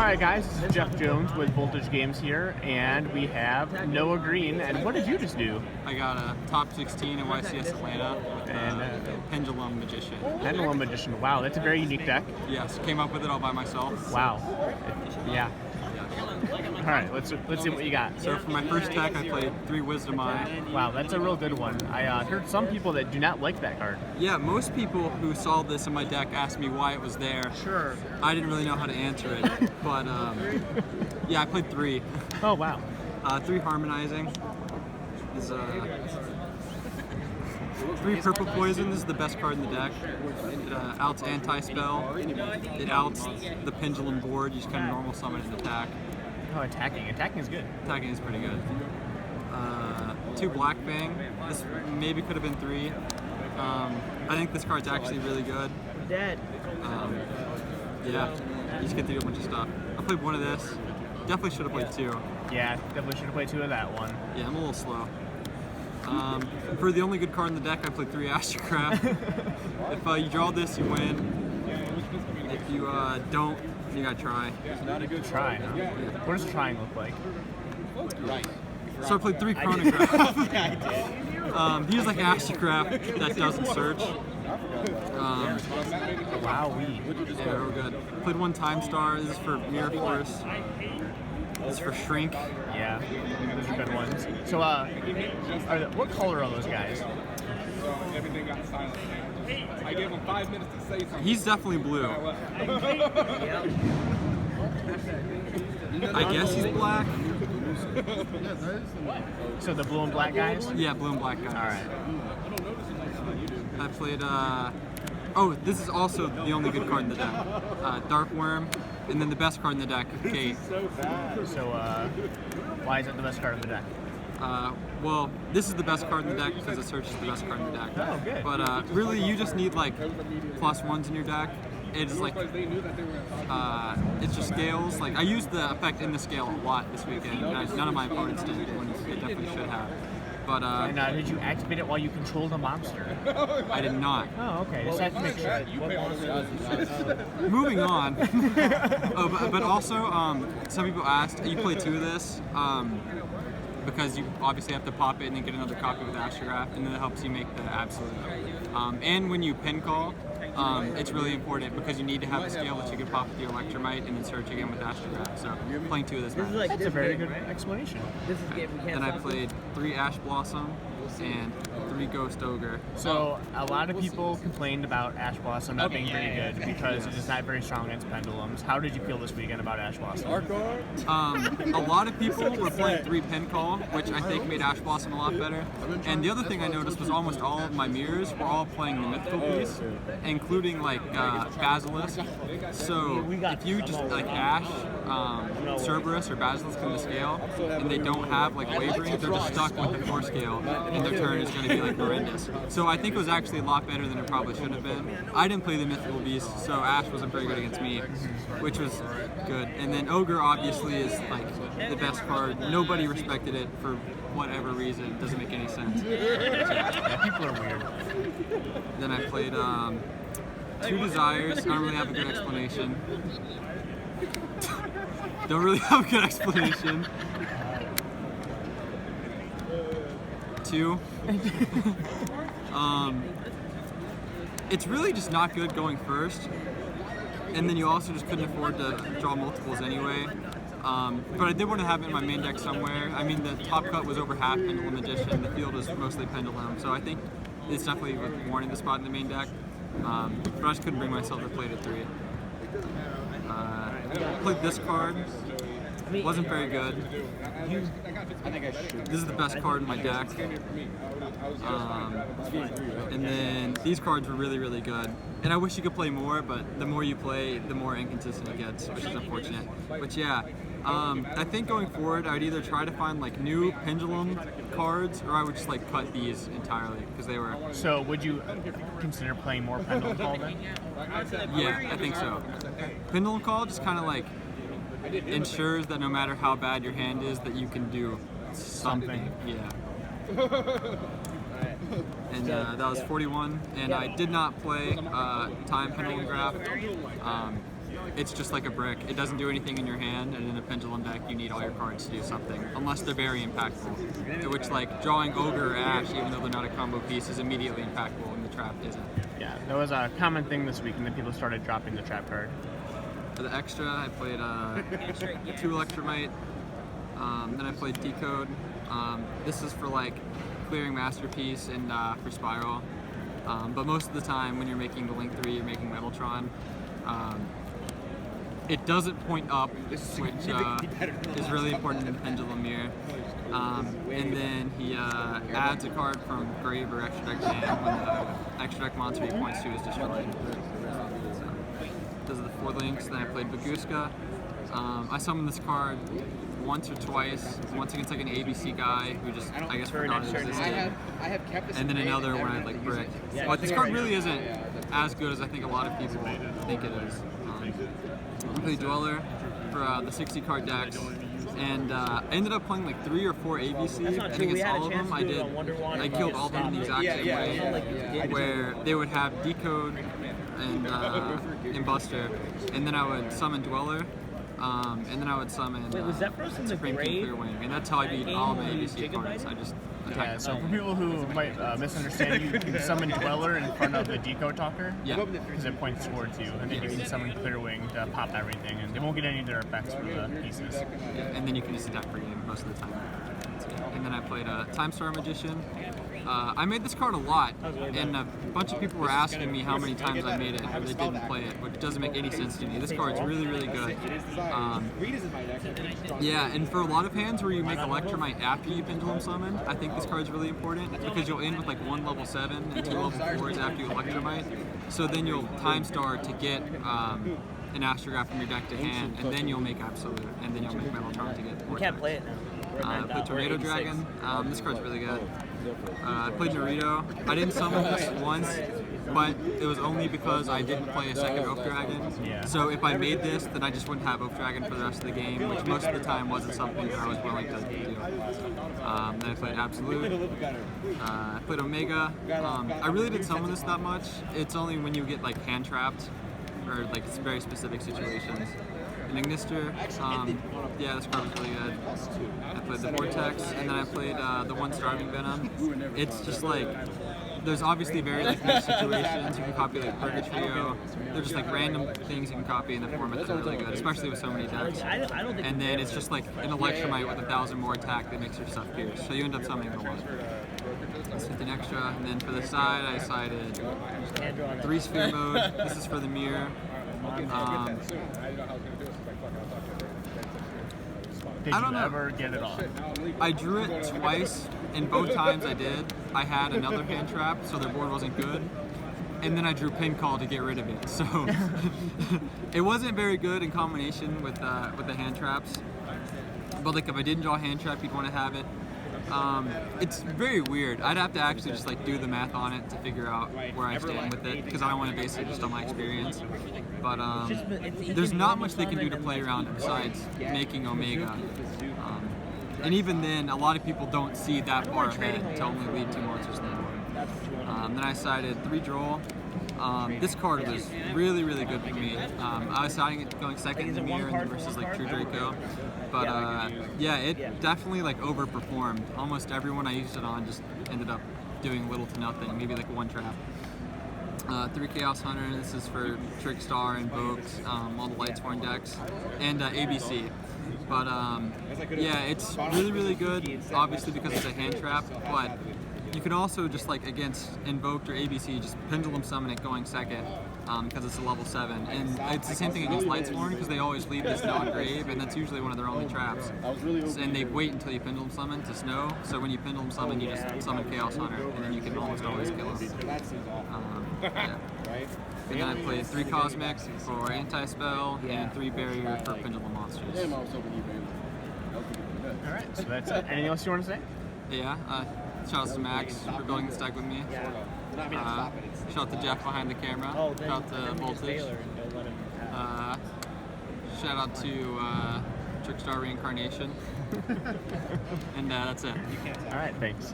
Alright guys, this is Jeff Jones with Voltage Games here, and we have Noah Greene, and what did you just do? I got a top 16 in YCS Atlanta with Pendulum Magician. Pendulum Magician, wow, that's a very unique deck. Yes, came up with it all by myself. Wow, yeah. Alright, let's see what you got. So for my first deck, I played 3 Wisdom Eye. Wow, that's a real good one. I heard some people that do not like that card. Yeah, most people who saw this in my deck asked me why it was there. Sure. I didn't really know how to answer it, but yeah, I played 3. Oh, wow. 3 Harmonizing. Is 3 Purple Poison. This is the best card in the deck. It outs Anti-Spell. It outs the Pendulum board. You just kind of normal summon and attack. Oh, attacking. Attacking is good. Attacking is pretty good. 2 Black Bang. This maybe could have been 3. I think this card's actually really good. Dead. Yeah, you just get to do a bunch of stuff. I played 1 of this. Definitely should have played 2. Yeah, definitely should have played 2 of that one. Yeah, I'm a little slow. For the only good card in the deck, I played 3 Astrocraft. If you draw this, you win. If you don't, you gotta try. Not a good try, huh? Yeah. What does trying look like? So I played 3 Chronograph. He's like Astrocraft that doesn't search. Wowee. Yeah, real good. Played 1 Time Star. This is for Mirror Force. This is for Shrink. Yeah, those are good ones. So, what color are those guys? Everything got silent. I gave him 5 minutes to say something. He's definitely blue. I guess he's black. So the blue and black guys? Yeah, blue and black guys. All right. I played, oh, this is also the only good card in the deck. Dark Worm, and then the best card in the deck, Kate. So, why is it the best card in the deck? Well, this is the best card in the deck because it searches the best card in the deck. Oh, good. But really, you just need like +1s in your deck. It's like, it just scales. Like, I used the effect in the scale a lot this weekend. None of my opponents did, when they definitely should have. But, and did you activate it while you controlled a monster? I did not. Oh, okay. Just have to make sure. Moving on. Oh, but also, some people asked, you play 2 of this, because you obviously have to pop it and then get another copy with Astrograph, and then it helps you make the absolute. And when you pin call, it's really important because you need to have a scale that you can pop with the Electromite and then search again with Astrograph. So playing 2 of this matters. That's a very good explanation. Then I played 3 Ash Blossom and 3 Ghost Ogre. So a lot of people complained about Ash Blossom not being very good because it is not very strong against pendulums. How did you feel this weekend about Ash Blossom? A lot of people were playing 3 Pin Call, which I think made Ash Blossom a lot better. And the other thing I noticed was almost all of my mirrors were all playing the Mythical Beast, including like Basilisk. So if you just like Ash, Cerberus, or Basilisk in the scale, and they don't have like wavering, they're just stuck with the 4 scale, and their turn is going to be like horrendous. So I think it was actually a lot better than it probably should have been. I didn't play the Mythical Beast, so Ash wasn't very good against me, which was good. And then Ogre obviously is like the best card. Nobody respected it for whatever reason. It doesn't make any sense. Yeah, people are weird. Then I played 2 Desires. I don't really have a good explanation. Don't really have a good explanation. 2. It's really just not good going first, and then you also just couldn't afford to draw multiples anyway. But I did want to have it in my main deck somewhere. I mean, the top cut was over half Pendulum Magician, the field was mostly Pendulum, so I think it's definitely warranting the spot in the main deck. But I just couldn't bring myself to play it at 3. Played this card. Wasn't very good. This is the best card in my deck. And then these cards were really, really good. And I wish you could play more, but the more you play, the more inconsistent it gets, which is unfortunate. But yeah, I think going forward, I'd either try to find like new Pendulum cards, or I would just like cut these entirely because they were. So would you consider playing more Pendulum Call then? Yeah, I think so. Pendulum Call just kind of like ensures that no matter how bad your hand is, that you can do something. Yeah. And that was 41, and I did not play Time Pendulum Graph. it's just like a brick. It doesn't do anything in your hand, and in a Pendulum deck, you need all your cards to do something, unless they're very impactful. Which, like, drawing Ogre or Ash, even though they're not a combo piece, is immediately impactful, and the trap isn't. Yeah, that was a common thing this week, and then people started dropping the trap card. For the extra, I played 2 Electromite, then I played Decode. This is for, like, clearing Masterpiece and for Spiral. But most of the time, when you're making the Link 3, you're making Metaltron. It doesn't point up, which is really important in the Pendulum Mirror. And then he adds a card from Grave or Extra Deck hand when the Extra Deck monster he points to is destroyed. So, those are the 4 links. Then I played Baguska. I summoned this card once or twice. Once against like an ABC guy who just, I guess, forgot it existed. And then another when I had like Brick. But this card really isn't as good as I think a lot of people think it is. I played Dweller for the 60 card decks, and I ended up playing like 3 or 4 ABC. I think it's all of them. I killed all of them in the exact same way, where they would have Decode and Buster, and then I would summon Dweller. And then I would summon Supreme King Clearwing, and that's how I beat all of my ABC cards. I just attacked so for people who might misunderstand, you can summon Dweller in front of the Decode Talker, because it points towards you, and then you can summon Clearwing to pop everything, and they won't get any of their effects from the pieces. And then you can just attack for game most of the time. And then I played Time Star Magician. I made this card a lot, and a bunch of people were asking me how many times I made it, but they didn't play it, which doesn't make any sense to me. This card's really, really good. Yeah, and for a lot of hands where you make Electromite after you Pendulum Summon, I think this card's really important, because you'll end with like 1 level 7 and 2 level 4s after you Electromite, so then you'll Time Star to get an Astrograph from your deck to hand, and then you'll make Absolute, and then you'll make Metaltron to get more. You can't play it now. I played Tornado Dragon. This card's really good. I played Naruto. I didn't summon this once, but it was only because I didn't play a second Oak Dragon. So if I made this, then I just wouldn't have Oak Dragon for the rest of the game, which most of the time wasn't something that I was willing to do. Then I played Absolute. I played Omega. I really didn't summon this that much. It's only when you get like hand trapped or like very specific situations. An Ignister, yeah, this card was really good. I played the Vortex, and then I played the 1 Starving Venom. It's just like, there's obviously very like niche situations. You can copy like Purgatrio. They're just like random things you can copy in the format that are really good, especially with so many decks. And then it's just like an Electromite with 1,000 more attack that makes your stuff pierce. So you end up summoning a lot. That's 15 extra, and then for the side, I sided 3 Sphere mode. This is for the mirror. Did you ever get it on? I drew it twice, and both times I did, I had another hand trap, so their board wasn't good. And then I drew Pin Call to get rid of it. So it wasn't very good in combination with the hand traps. But like if I didn't draw a hand trap, you'd want to have it. It's very weird. I'd have to actually just like do the math on it to figure out where I stand with it, because I don't want to base it just on my experience. But there's not much they can do to play around besides making Omega. And even then, a lot of people don't see that far ahead to only lead 2 monsters in the board. Then I sided 3 Droll. This card was really, really good for me. I was siding it going second in the mirror versus like True Draco. But yeah, it definitely like overperformed. Almost everyone I used it on just ended up doing little to nothing, maybe like 1 trap. 3 Chaos Hunter, this is for Trickstar, Invokes, all the Lightsworn decks, and ABC. But yeah, it's really, really good, obviously because it's a hand trap, but you can also just like against Invoked or ABC, just Pendulum Summon it going second, because it's a level 7. And it's the same thing against Lightsworn, because they always leave the Snow and Grave, and that's usually one of their only traps. And they wait until you Pendulum Summon to Snow, so when you Pendulum Summon, you just summon Chaos Hunter, and then you can almost always kill him. Yeah. And then I played 3 Cosmic for Anti-Spell, and 3 Barrier for Pendulum Monsters. Alright, so that's it. Anything else you want to say? Yeah, shout out to Max for building this deck with me. Shout out to Jeff behind the camera. Shout out to Voltage. Shout out to Trickstar Reincarnation. And that's it. Alright, thanks.